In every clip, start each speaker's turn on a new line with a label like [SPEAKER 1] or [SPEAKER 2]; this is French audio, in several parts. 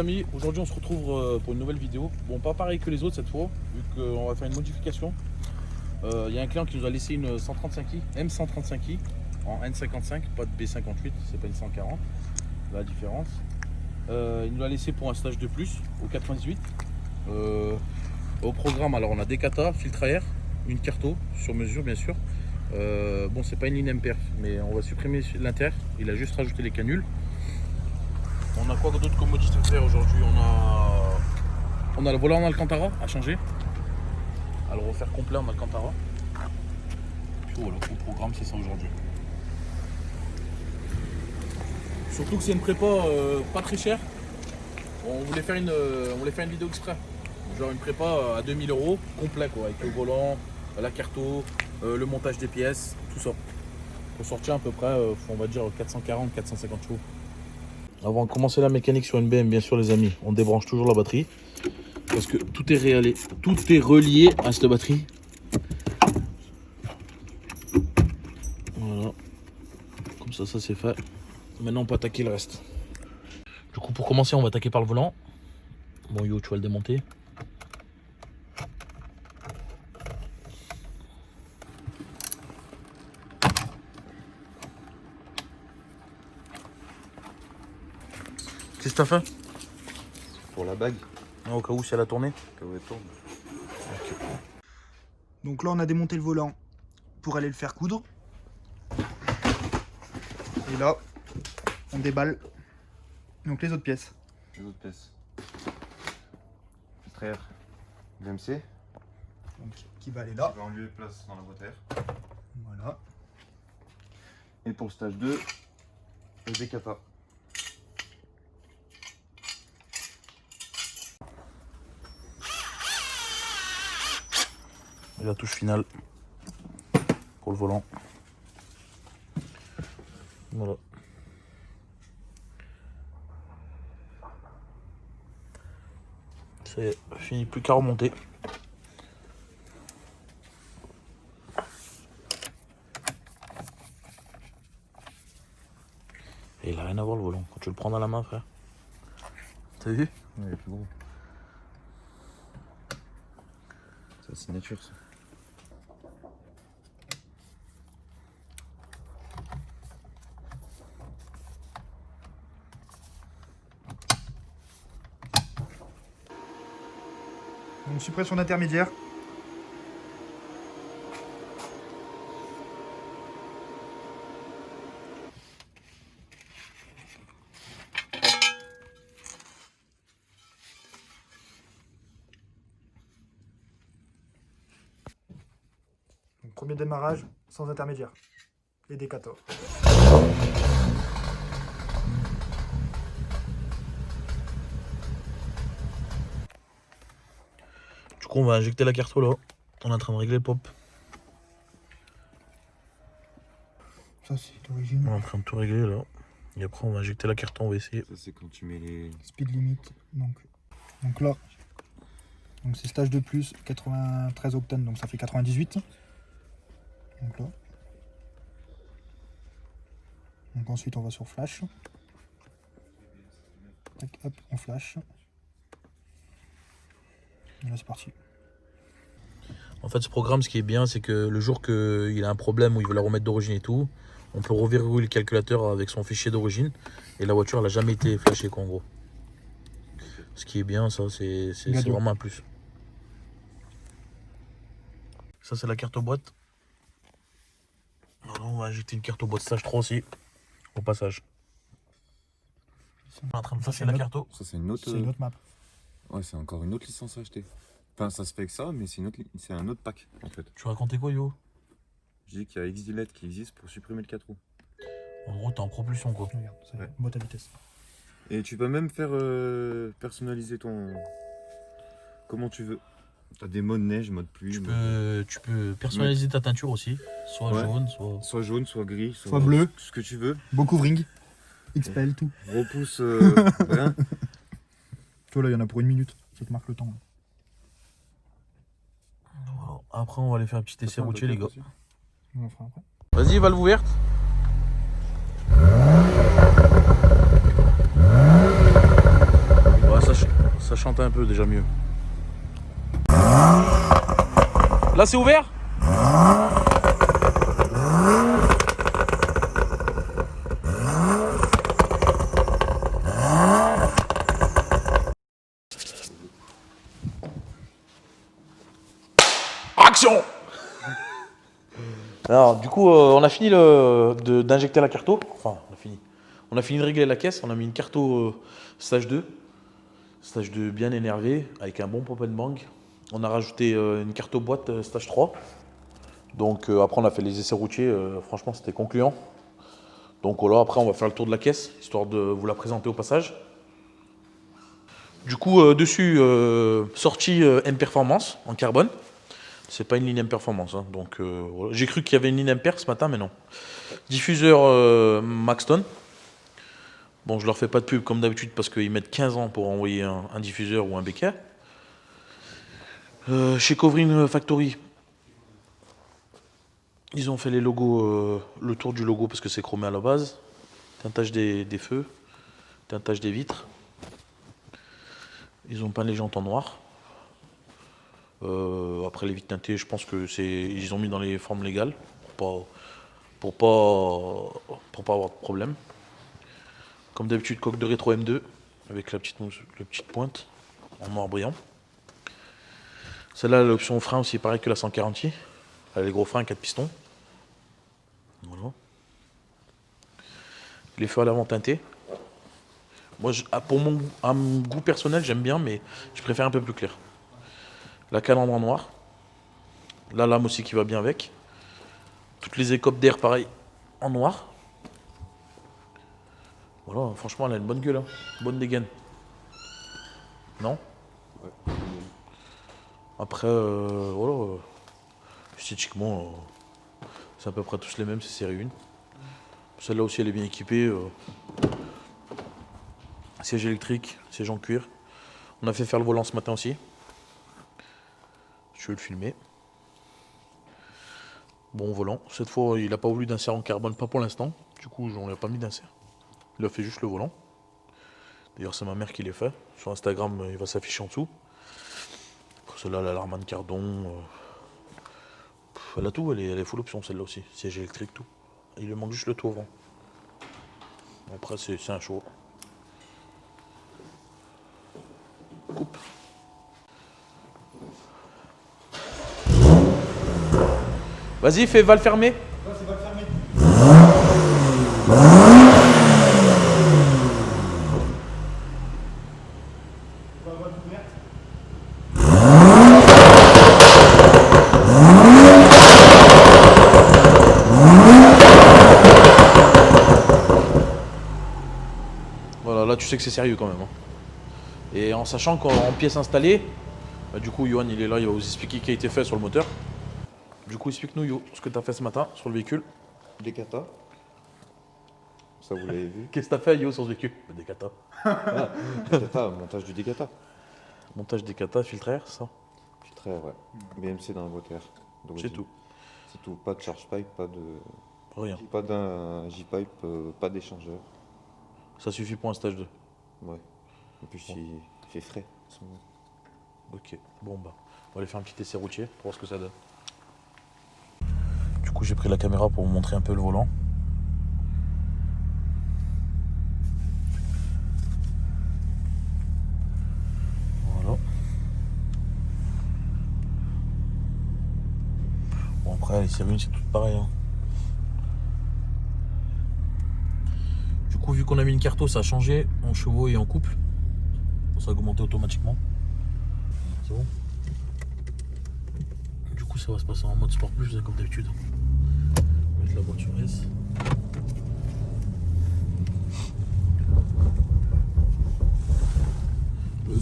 [SPEAKER 1] amis, aujourd'hui on se retrouve pour une nouvelle vidéo. Bon, pas pareil que les autres cette fois, vu qu'on va faire une modification. Il y a un client qui nous a laissé une 135i, M135i en N55, pas de B58, c'est pas une 140, la différence. Il nous l'a laissé pour un stage de plus au 98. Au programme, alors on a des kata, filtre à air, une carto sur mesure bien sûr. Bon, c'est pas une ligne MPerf, mais on va supprimer l'inter, il a juste rajouté les canules. On a quoi d'autre comme modificateur aujourd'hui? On a le volant en Alcantara à changer, à le refaire complet en Alcantara. Puis voilà, au programme c'est ça aujourd'hui. Surtout que c'est une prépa pas très chère. On voulait faire une vidéo exprès. Genre une prépa à 2000 € complet quoi, avec le volant, la carto, le montage des pièces, tout ça. Pour sortir à peu près, on va dire 440-450 chevaux. Avant de commencer la mécanique sur une BM, bien sûr les amis, on débranche toujours la batterie. Parce que tout est relié à cette batterie. Voilà. Comme ça c'est fait. Maintenant on peut attaquer le reste. Du coup pour commencer on va attaquer par le volant. Bon Yo, tu vas le démonter. Qu'est-ce que t'as fait?
[SPEAKER 2] Pour la bague.
[SPEAKER 1] Ah, au cas où si elle a tourné.
[SPEAKER 2] Quand elle tourne.
[SPEAKER 1] Okay.
[SPEAKER 3] Donc là on a démonté le volant pour aller le faire coudre. Et là on déballe donc les autres pièces.
[SPEAKER 2] Les autres pièces. Filtre à air VMC.
[SPEAKER 3] Donc, qui va aller là.
[SPEAKER 2] Qui va en lieu et place dans la boîte à air.
[SPEAKER 3] Voilà.
[SPEAKER 2] Et pour le stage 2, le décata.
[SPEAKER 1] Et la touche finale pour le volant. Voilà. C'est fini, plus qu'à remonter. Et il a rien à voir le volant quand tu le prends dans la main, frère. T'as vu?
[SPEAKER 2] Ouais, il est plus gros. C'est la signature ça.
[SPEAKER 3] Donc suppression d'intermédiaire. Donc, premier démarrage sans intermédiaire. Les décatos.
[SPEAKER 1] Du coup on va injecter la carte là. On est en train de régler le pop.
[SPEAKER 3] Ça c'est d'origine.
[SPEAKER 1] On est en train de tout régler là. Et après on va injecter la carte, on va essayer.
[SPEAKER 2] Ça c'est quand tu mets les...
[SPEAKER 3] Speed limit. Donc là. Donc c'est stage de plus, 93 octanes, donc ça fait 98. Donc là. Donc ensuite on va sur flash. Tac, hop, on flash. Et là c'est parti.
[SPEAKER 1] En fait ce programme ce qui est bien c'est que le jour qu'il a un problème où il veut la remettre d'origine et tout, on peut reverrouiller le calculateur avec son fichier d'origine et la voiture elle n'a jamais été flashée quoi en gros. Ce qui est bien ça, c'est vraiment un plus. Ça c'est la carte boîte. Alors, on va injecter une carte boîte stage 3 aussi au passage. On est en train de passer la carte.
[SPEAKER 2] Ça c'est une autre...
[SPEAKER 3] C'est une autre map.
[SPEAKER 2] Ouais, c'est encore une autre licence à acheter. Enfin, ça se fait avec ça, mais c'est un autre pack en fait.
[SPEAKER 1] Tu racontais quoi Yo?
[SPEAKER 2] Je dis qu'il y a XDLED qui existe pour supprimer le 4 roues.
[SPEAKER 1] En gros t'es en propulsion quoi.
[SPEAKER 3] Regarde, c'est
[SPEAKER 2] Ouais.
[SPEAKER 3] boîte à vitesse.
[SPEAKER 2] Et tu peux même faire personnaliser ton... Comment tu veux. T'as des modes neige, mode pluie.
[SPEAKER 1] Tu peux personnaliser ta teinture aussi. Soit
[SPEAKER 2] Ouais.
[SPEAKER 1] jaune, soit...
[SPEAKER 2] Soit jaune, soit gris,
[SPEAKER 3] Soit bleu.
[SPEAKER 2] Ce que tu veux.
[SPEAKER 3] Beau covering. XPL, tout.
[SPEAKER 2] Repousse rien.
[SPEAKER 3] Tu vois là, il y en a pour 1 minute. Ça te marque le temps. Là.
[SPEAKER 1] Voilà. Après on va aller faire un petit essai routier les gars.
[SPEAKER 3] On en fera après.
[SPEAKER 1] Vas-y, valve ouverte. Ouais, Ça chante un peu déjà mieux. Là c'est ouvert? Action! Alors du coup on a fini d'injecter la carto. Enfin on a fini. On a fini de régler la caisse, on a mis une carto stage 2. Stage 2 bien énervé, avec un bon pop and bang. On a rajouté une carto boîte stage 3. Donc après on a fait les essais routiers, franchement c'était concluant. Donc voilà, après on va faire le tour de la caisse, histoire de vous la présenter au passage. Du coup dessus, sortie M Performance en carbone. C'est pas une ligne M Performance, hein, donc voilà. J'ai cru qu'il y avait une ligne M Per ce matin, mais non. Diffuseur Maxton. Bon, je leur fais pas de pub comme d'habitude parce qu'ils mettent 15 ans pour envoyer un diffuseur ou un bécaire. Chez Covrin Factory, ils ont fait les logos, le tour du logo parce que c'est chromé à la base. Teintage des feux, teintage des vitres. Ils ont peint les jantes en noir. Après les vitres teintées, je pense que ils ont mis dans les formes légales pour pas avoir de problème. Comme d'habitude, coque de rétro M2 avec la petite pointe en noir brillant. Celle-là, l'option frein aussi, pareil que la 140i. Elle a les gros freins, 4 pistons. Voilà. Les feux à l'avant teintés. Moi, à mon goût personnel, j'aime bien, mais je préfère un peu plus clair. La calandre en noir. La lame aussi qui va bien avec. Toutes les écopes d'air, pareil, en noir. Voilà, franchement, elle a une bonne gueule, hein. Bonne dégaine. Non?
[SPEAKER 2] Ouais.
[SPEAKER 1] Après, voilà, esthétiquement, c'est à peu près tous les mêmes, c'est série 1. Celle-là aussi, elle est bien équipée. Siège électrique, siège en cuir. On a fait faire le volant ce matin aussi. Je vais le filmer. Bon volant. Cette fois, il n'a pas voulu d'insert en carbone, pas pour l'instant. Du coup, on lui a pas mis d'insert. Il a fait juste le volant. D'ailleurs, c'est ma mère qui l'a fait. Sur Instagram, il va s'afficher en dessous. Pour celle-là, elle a l'Arman Cardon. Elle a tout, elle est full option celle-là aussi. Siège électrique, tout. Il lui manque juste le toit au vent. Après, c'est un show. Coupe. Vas-y, fais va le fermer.
[SPEAKER 3] C'est pas fermé.
[SPEAKER 1] Voilà, là tu sais que c'est sérieux quand même, hein. Et en sachant qu'en pièces installées, bah, du coup Johan il est là, il va vous expliquer ce qui a été fait sur le moteur. Du coup explique-nous Yo, ce que tu as fait ce matin sur le véhicule.
[SPEAKER 2] Des katas. Ça vous l'avez vu.
[SPEAKER 1] Qu'est-ce que tu as fait Yo sur ce véhicule? Des katas.
[SPEAKER 2] Kata, montage du décata.
[SPEAKER 1] Montage des katas, filtre air, ça.
[SPEAKER 2] Filtre air, ouais. BMC dans la boîte air.
[SPEAKER 1] C'est tout.
[SPEAKER 2] C'est tout. Pas de charge pipe, pas de.
[SPEAKER 1] Rien.
[SPEAKER 2] Pas d'un J-pipe, pas d'échangeur.
[SPEAKER 1] Ça suffit pour un stage 2.
[SPEAKER 2] Ouais. En plus, il fait frais. En ce moment.
[SPEAKER 1] Ok, bon bah, on va aller faire un petit essai routier pour voir ce que ça donne. Du coup, j'ai pris la caméra pour vous montrer un peu le volant. Voilà. Bon, après, les séries 1, c'est tout pareil, hein. Du coup, vu qu'on a mis une carto, ça a changé en chevaux et en couple. Ça a augmenté automatiquement. C'est bon. Du coup, ça va se passer en mode sport plus, comme d'habitude. Mettre la boîte sur S.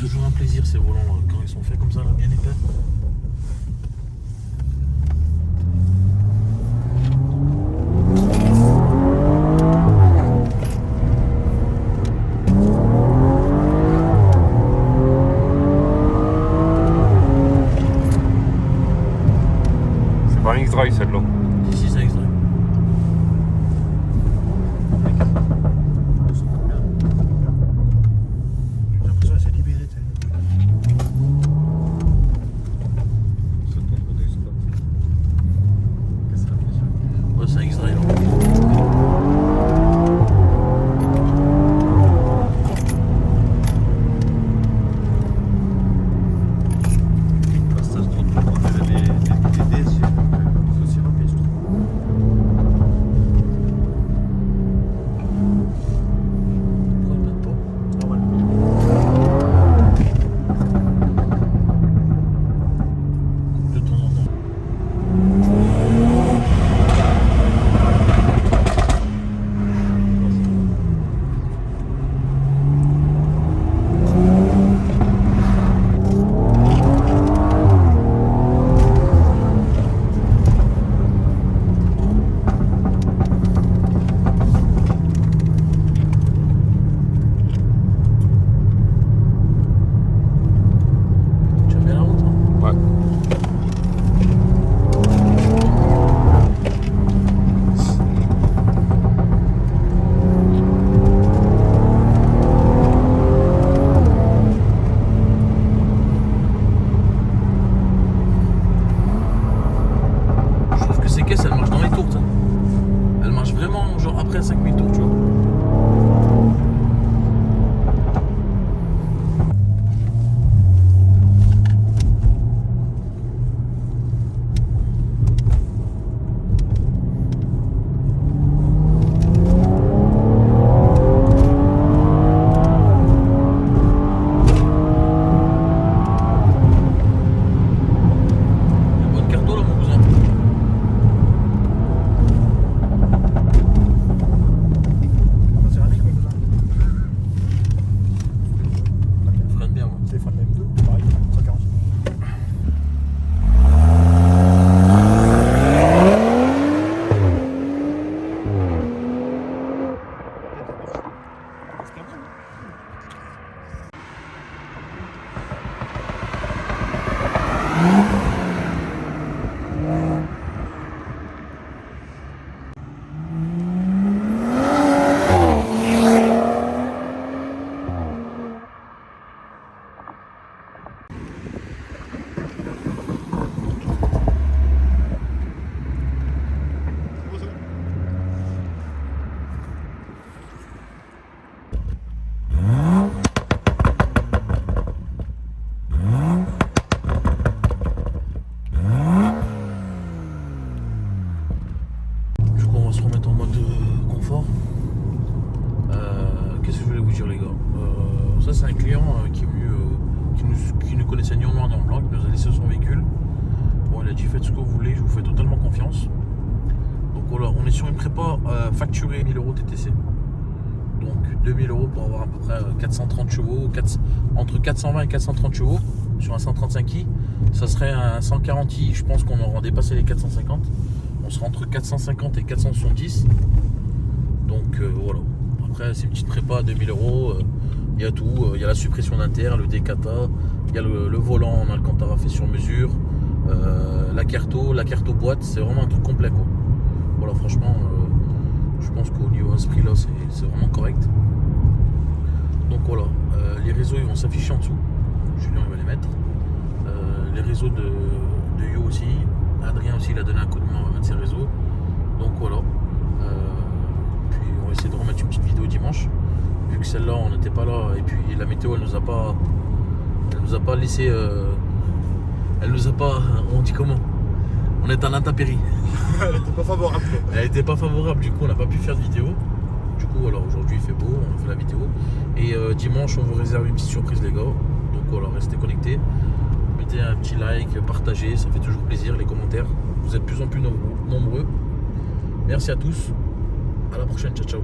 [SPEAKER 1] Toujours un plaisir ces volants quand ils sont faits comme ça, là, bien épais.
[SPEAKER 2] C'est pas un X-Drive celle-là.
[SPEAKER 1] Ici, ça extrait.
[SPEAKER 3] J'ai l'impression qu'elle s'est libérée.
[SPEAKER 1] Du coup, on va se remettre en mode confort. Qu'est-ce que je voulais vous dire, les gars? Ça, c'est un client qui est venu, qui ne connaissait ni en noir ni en blanc, qui nous a laissé son véhicule. Bon, il a dit faites ce que vous voulez, je vous fais totalement confiance. Donc voilà, on est sur une prépa facturée 1000 € TTC. Donc 2000 € pour avoir à peu près 430 chevaux, entre 420 et 430 chevaux sur un 135i. Ça serait un 140i, je pense qu'on aura dépassé les 450. On sera entre 450 et 470. Donc voilà. Après, c'est une petite prépa à 2000 €. Il y a tout. Il y a la suppression d'inter, le décata, il y a le volant en Alcantara fait sur mesure, la carte boîte. C'est vraiment un truc complet, quoi. Voilà, franchement, je pense qu'au niveau à ce prix là, c'est vraiment correct. Donc voilà, les réseaux ils vont s'afficher en dessous. Julien il va les mettre. Les réseaux de Yo aussi. Adrien aussi il a donné un coup de main, on va mettre ses réseaux. Donc voilà. Puis on va essayer de remettre une petite vidéo dimanche. Vu que celle-là on n'était pas là et puis la météo elle nous a pas laissé. Elle nous a pas. On dit comment? On est en intempérie.
[SPEAKER 2] Elle était pas favorable.
[SPEAKER 1] Elle était pas favorable, du coup on n'a pas pu faire de vidéo. Du coup alors aujourd'hui il fait beau, on fait la vidéo. Et dimanche on vous réserve une petite surprise, les gars. Donc voilà, restez connectés. Mettez un petit like, partagez, ça fait toujours plaisir, les commentaires. Vous êtes de plus en plus nombreux. Merci à tous. À la prochaine, ciao ciao.